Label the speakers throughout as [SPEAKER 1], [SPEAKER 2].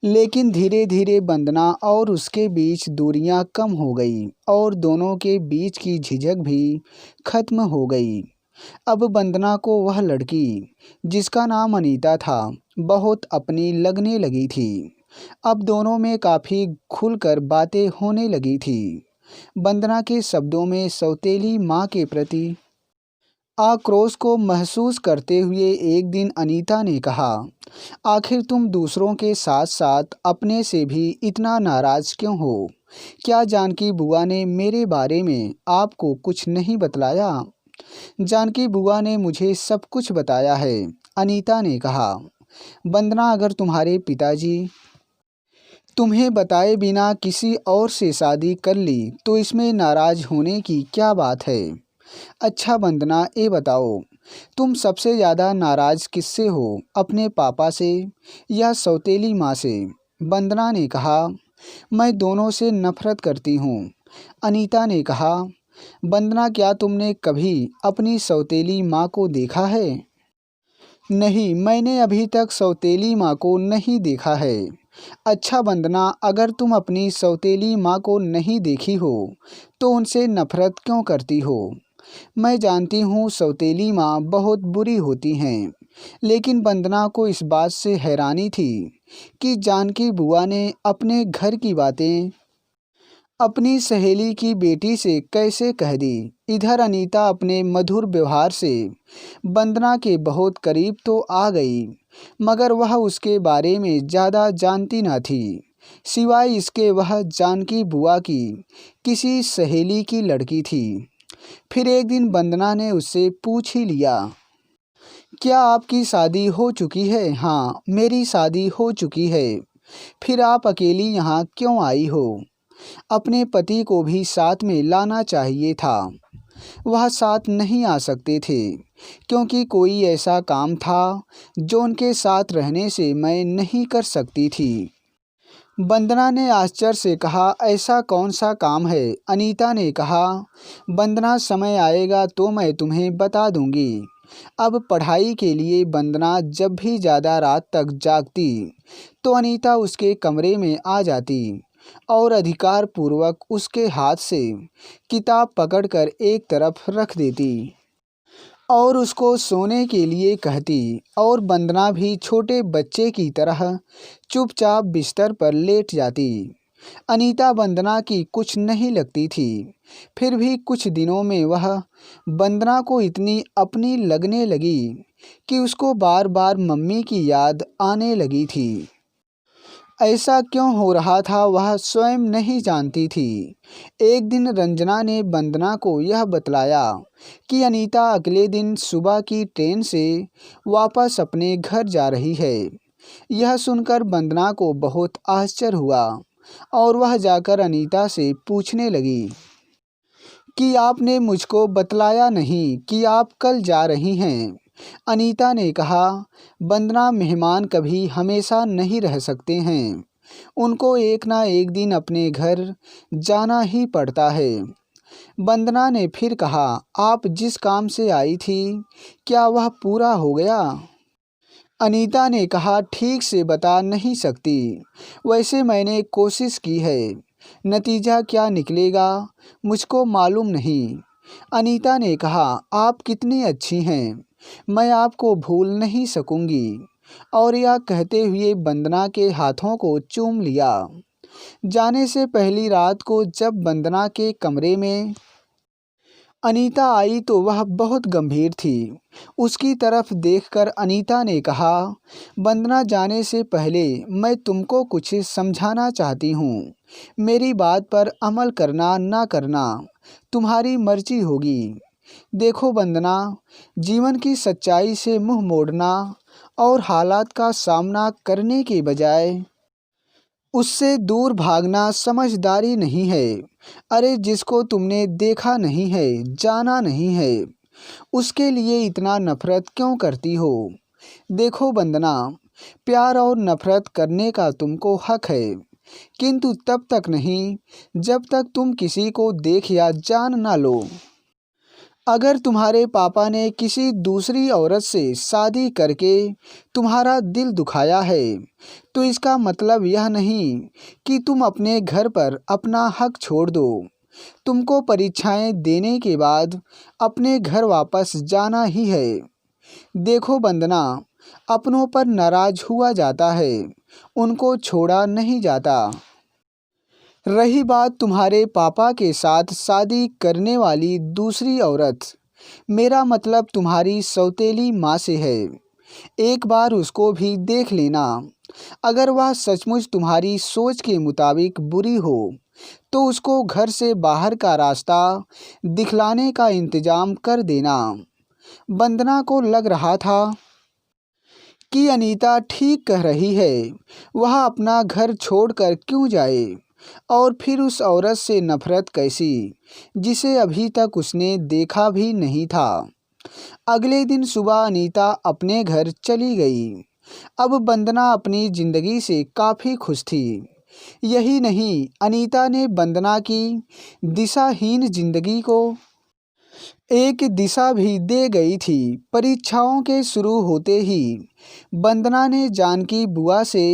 [SPEAKER 1] लेकिन धीरे धीरे वंदना और उसके बीच दूरियां कम हो गई और दोनों के बीच की झिझक भी खत्म हो गई। अब वंदना को वह लड़की जिसका नाम अनीता था बहुत अपनी लगने लगी थी। अब दोनों में काफ़ी खुलकर बातें होने लगी थी। वंदना के शब्दों में सौतेली माँ के प्रति आक्रोश को महसूस करते हुए एक दिन अनीता ने कहा, आखिर तुम दूसरों के साथ साथ अपने से भी इतना नाराज क्यों हो? क्या जानकी बुआ ने मेरे बारे में आपको कुछ नहीं बतलाया? जानकी बुआ ने मुझे सब कुछ बताया है, अनीता ने कहा। वंदना, अगर तुम्हारे पिताजी तुम्हें बताए बिना किसी और से शादी कर ली तो इसमें नाराज होने की क्या बात है? अच्छा वंदना, ये बताओ, तुम सबसे ज़्यादा नाराज़ किससे हो, अपने पापा से या सौतेली माँ से? वंदना ने कहा, मैं दोनों से नफरत करती हूँ। अनीता ने कहा, वंदना, क्या तुमने कभी अपनी सौतेली माँ को देखा है? नहीं, मैंने अभी तक सौतेली माँ को नहीं देखा है। अच्छा वंदना, अगर तुम अपनी सौतेली माँ को नहीं देखी हो तो उनसे नफरत क्यों करती हो? मैं जानती हूँ सौतेली माँ बहुत बुरी होती हैं, लेकिन वंदना को इस बात से हैरानी थी कि जानकी बुआ ने अपने घर की बातें अपनी सहेली की बेटी से कैसे कह दी। इधर अनीता अपने मधुर व्यवहार से वंदना के बहुत करीब तो आ गई, मगर वह उसके बारे में ज़्यादा जानती न थी। सिवाय इसके वह जानकी बुआ की किसी सहेली की लड़की थी। फिर एक दिन वंदना ने उससे पूछ ही लिया, क्या आपकी शादी हो चुकी है? हाँ, मेरी शादी हो चुकी है। फिर आप अकेली यहाँ क्यों आई हो? अपने पति को भी साथ में लाना चाहिए था। वह साथ नहीं आ सकते थे क्योंकि कोई ऐसा काम था जो उनके साथ रहने से मैं नहीं कर सकती थी। वंदना ने आश्चर्य से कहा, ऐसा कौन सा काम है? अनीता ने कहा, वंदना, समय आएगा तो मैं तुम्हें बता दूंगी। अब पढ़ाई के लिए वंदना जब भी ज़्यादा रात तक जागती तो अनीता उसके कमरे में आ जाती और अधिकारपूर्वक उसके हाथ से किताब पकड़कर एक तरफ रख देती और उसको सोने के लिए कहती, और वंदना भी छोटे बच्चे की तरह चुपचाप बिस्तर पर लेट जाती। अनीता वंदना की कुछ नहीं लगती थी, फिर भी कुछ दिनों में वह वंदना को इतनी अपनी लगने लगी कि उसको बार बार मम्मी की याद आने लगी थी। ऐसा क्यों हो रहा था वह स्वयं नहीं जानती थी। एक दिन रंजना ने वंदना को यह बतलाया कि अनीता अगले दिन सुबह की ट्रेन से वापस अपने घर जा रही है। यह सुनकर वंदना को बहुत आश्चर्य हुआ और वह जाकर अनीता से पूछने लगी कि आपने मुझको बतलाया नहीं कि आप कल जा रही हैं। अनीता ने कहा, वंदना, मेहमान कभी हमेशा नहीं रह सकते हैं, उनको एक ना एक दिन अपने घर जाना ही पड़ता है। वंदना ने फिर कहा, आप जिस काम से आई थी क्या वह पूरा हो गया? अनीता ने कहा, ठीक से बता नहीं सकती, वैसे मैंने कोशिश की है, नतीजा क्या निकलेगा मुझको मालूम नहीं। अनीता ने कहा, आप कितनी अच्छी हैं, मैं आपको भूल नहीं सकूंगी। और यह कहते हुए वंदना के हाथों को चूम लिया। जाने से पहली रात को जब वंदना के कमरे में अनीता आई तो वह बहुत गंभीर थी। उसकी तरफ देखकर अनीता ने कहा, वंदना, जाने से पहले मैं तुमको कुछ समझाना चाहती हूँ। मेरी बात पर अमल करना ना करना तुम्हारी मर्जी होगी। देखो वंदना, जीवन की सच्चाई से मुंह मोड़ना और हालात का सामना करने के बजाय उससे दूर भागना समझदारी नहीं है। अरे, जिसको तुमने देखा नहीं है, जाना नहीं है, उसके लिए इतना नफरत क्यों करती हो? देखो वंदना, प्यार और नफरत करने का तुमको हक है, किंतु तब तक नहीं जब तक तुम किसी को देख या जान ना लो। अगर तुम्हारे पापा ने किसी दूसरी औरत से शादी करके तुम्हारा दिल दुखाया है तो इसका मतलब यह नहीं कि तुम अपने घर पर अपना हक छोड़ दो। तुमको परीक्षाएं देने के बाद अपने घर वापस जाना ही है। देखो वंदना, अपनों पर नाराज हुआ जाता है, उनको छोड़ा नहीं जाता। रही बात तुम्हारे पापा के साथ शादी करने वाली दूसरी औरत, मेरा मतलब तुम्हारी सौतेली माँ से है। एक बार उसको भी देख लेना। अगर वह सचमुच तुम्हारी सोच के मुताबिक बुरी हो तो उसको घर से बाहर का रास्ता दिखलाने का इंतजाम कर देना। वंदना को लग रहा था कि अनीता ठीक कह रही है। वह अपना घर छोड़कर क्यों जाए, और फिर उस औरत से नफरत कैसी, जिसे अभी तक उसने देखा भी नहीं था। अगले दिन सुबह अनीता अपने घर चली गई। अब वंदना अपनी जिंदगी से काफ़ी खुश थी। यही नहीं, अनीता ने वंदना की दिशाहीन जिंदगी को एक दिशा भी दे गई थी। परीक्षाओं के शुरू होते ही वंदना ने जानकी बुआ से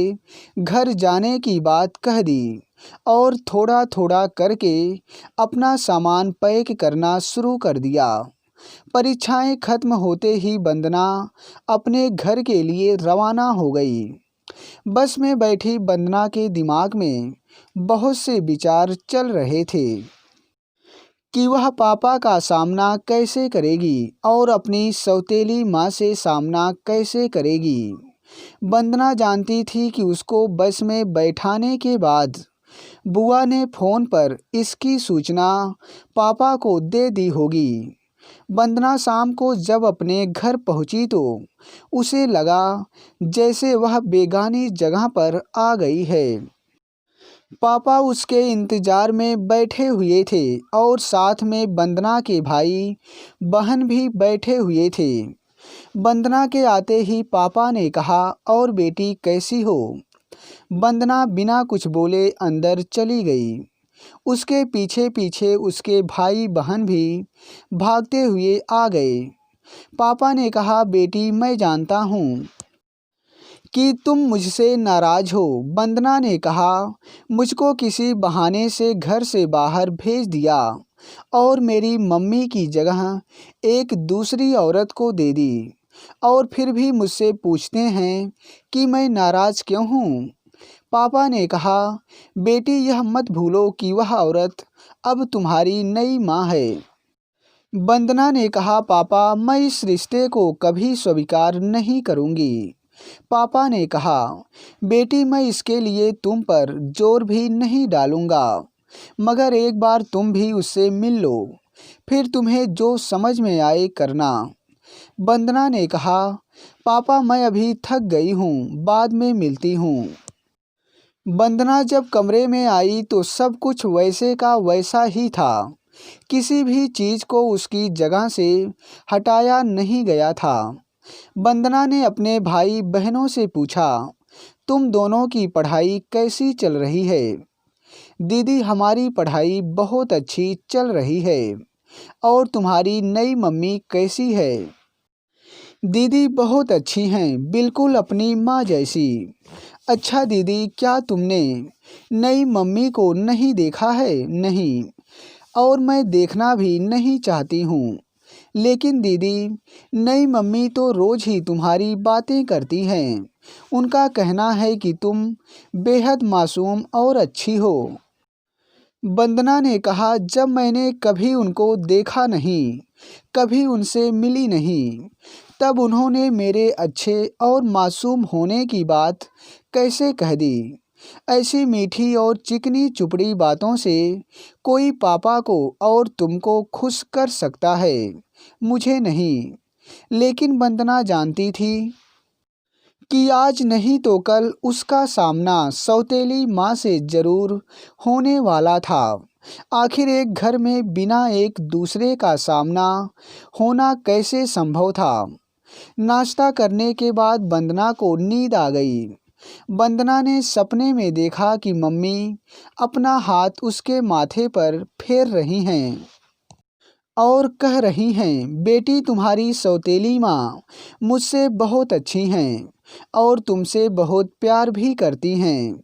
[SPEAKER 1] घर जाने की बात कह दी और थोड़ा थोड़ा करके अपना सामान पैक करना शुरू कर दिया। परीक्षाएं खत्म होते ही वंदना अपने घर के लिए रवाना हो गई। बस में बैठी वंदना के दिमाग में बहुत से विचार चल रहे थे कि वह पापा का सामना कैसे करेगी और अपनी सौतेली माँ से सामना कैसे करेगी। वंदना जानती थी कि उसको बस में बैठाने के बाद बुआ ने फ़ोन पर इसकी सूचना पापा को दे दी होगी। वंदना शाम को जब अपने घर पहुंची तो उसे लगा जैसे वह बेगानी जगह पर आ गई है। पापा उसके इंतजार में बैठे हुए थे और साथ में वंदना के भाई बहन भी बैठे हुए थे। वंदना के आते ही पापा ने कहा, और बेटी कैसी हो? वंदना बिना कुछ बोले अंदर चली गई। उसके पीछे पीछे उसके भाई बहन भी भागते हुए आ गए। पापा ने कहा, बेटी मैं जानता हूँ कि तुम मुझसे नाराज़ हो। वंदना ने कहा, मुझको किसी बहाने से घर से बाहर भेज दिया और मेरी मम्मी की जगह एक दूसरी औरत को दे दी, और फिर भी मुझसे पूछते हैं कि मैं नाराज़ क्यों हूँ। पापा ने कहा, बेटी यह मत भूलो कि वह औरत अब तुम्हारी नई माँ है। वंदना ने कहा, पापा मैं इस रिश्ते को कभी स्वीकार नहीं करूँगी। पापा ने कहा, बेटी मैं इसके लिए तुम पर जोर भी नहीं डालूँगा, मगर एक बार तुम भी उससे मिल लो, फिर तुम्हें जो समझ में आए करना। वंदना ने कहा, पापा मैं अभी थक गई हूँ, बाद में मिलती हूँ। वंदना जब कमरे में आई तो सब कुछ वैसे का वैसा ही था। किसी भी चीज़ को उसकी जगह से हटाया नहीं गया था। वंदना ने अपने भाई बहनों से पूछा, तुम दोनों की पढ़ाई कैसी चल रही है? दीदी हमारी पढ़ाई बहुत अच्छी चल रही है। और तुम्हारी नई मम्मी कैसी है? दीदी बहुत अच्छी हैं, बिल्कुल अपनी माँ जैसी। अच्छा दीदी, क्या तुमने नई मम्मी को नहीं देखा है? नहीं, और मैं देखना भी नहीं चाहती हूँ। लेकिन दीदी, नई मम्मी तो रोज़ ही तुम्हारी बातें करती हैं। उनका कहना है कि तुम बेहद मासूम और अच्छी हो। वंदना ने कहा, जब मैंने कभी उनको देखा नहीं, कभी उनसे मिली नहीं, तब उन्होंने मेरे अच्छे और मासूम होने की बात कैसे कह दी? ऐसी मीठी और चिकनी चुपड़ी बातों से कोई पापा को और तुमको खुश कर सकता है, मुझे नहीं। लेकिन वंदना जानती थी कि आज नहीं तो कल उसका सामना सौतेली माँ से जरूर होने वाला था। आखिर एक घर में बिना एक दूसरे का सामना होना कैसे संभव था? नाश्ता करने के बाद वंदना को नींद आ गई। वंदना ने सपने में देखा कि मम्मी अपना हाथ उसके माथे पर फेर रही हैं और कह रही हैं, बेटी तुम्हारी सौतेली माँ मुझसे बहुत अच्छी हैं और तुमसे बहुत प्यार भी करती हैं।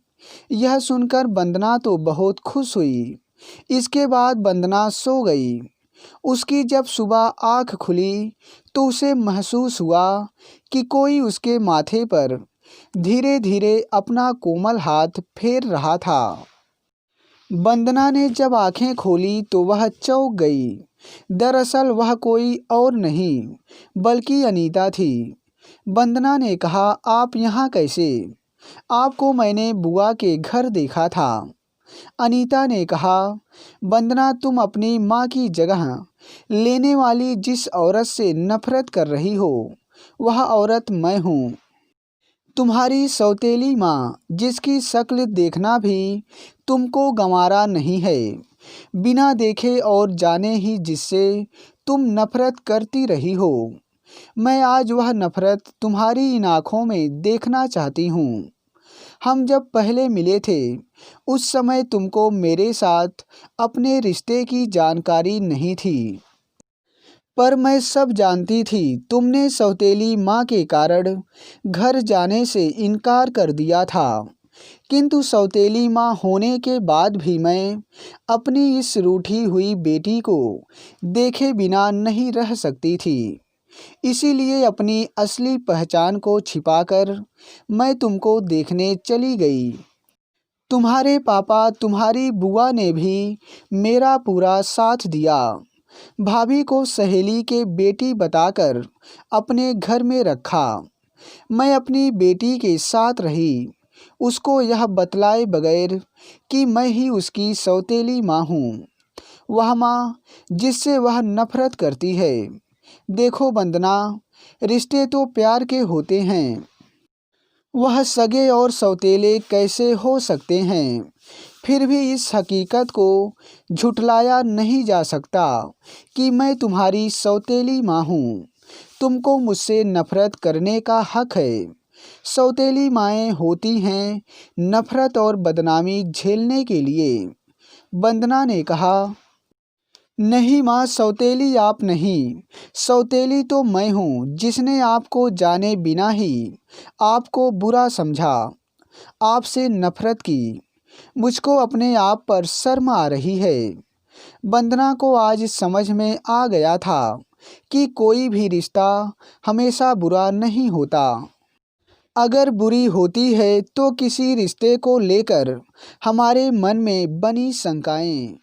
[SPEAKER 1] यह सुनकर वंदना तो बहुत खुश हुई। इसके बाद वंदना सो गई। उसकी जब सुबह आँख खुली तो उसे महसूस हुआ कि कोई उसके माथे पर धीरे धीरे अपना कोमल हाथ फेर रहा था। वंदना ने जब आंखें खोली तो वह चौंक गई। दरअसल वह कोई और नहीं बल्कि अनीता थी। वंदना ने कहा, आप यहाँ कैसे? आपको मैंने बुआ के घर देखा था। अनीता ने कहा, वंदना तुम अपनी माँ की जगह लेने वाली जिस औरत से नफरत कर रही हो वह औरत मैं हूँ। तुम्हारी सौतेली माँ जिसकी शक्ल देखना भी तुमको गंवारा नहीं है, बिना देखे और जाने ही जिससे तुम नफरत करती रही हो, मैं आज वह नफरत तुम्हारी इन आँखों में देखना चाहती हूँ। हम जब पहले मिले थे उस समय तुमको मेरे साथ अपने रिश्ते की जानकारी नहीं थी, पर मैं सब जानती थी। तुमने सौतेली माँ के कारण घर जाने से इनकार कर दिया था, किंतु सौतेली माँ होने के बाद भी मैं अपनी इस रूठी हुई बेटी को देखे बिना नहीं रह सकती थी। इसीलिए अपनी असली पहचान को छिपाकर मैं तुमको देखने चली गई। तुम्हारे पापा तुम्हारी बुआ ने भी मेरा पूरा साथ दिया। भाभी को सहेली के बेटी बताकर अपने घर में रखा। मैं अपनी बेटी के साथ रही, उसको यह बतलाए बगैर कि मैं ही उसकी सौतेली माँ हूँ, वह माँ जिससे वह नफरत करती है। देखो वंदना, रिश्ते तो प्यार के होते हैं, वह सगे और सौतेले कैसे हो सकते हैं। फिर भी इस हकीकत को झुठलाया नहीं जा सकता कि मैं तुम्हारी सौतेली माँ हूँ। तुमको मुझसे नफरत करने का हक है। सौतेली माएँ होती हैं नफरत और बदनामी झेलने के लिए। वंदना ने कहा, नहीं माँ, सौतेली आप नहीं, सौतेली तो मैं हूँ जिसने आपको जाने बिना ही आपको बुरा समझा, आपसे नफरत की। मुझको अपने आप पर शर्म आ रही है। वंदना को आज समझ में आ गया था कि कोई भी रिश्ता हमेशा बुरा नहीं होता। अगर बुरी होती है तो किसी रिश्ते को लेकर हमारे मन में बनी शंकाएं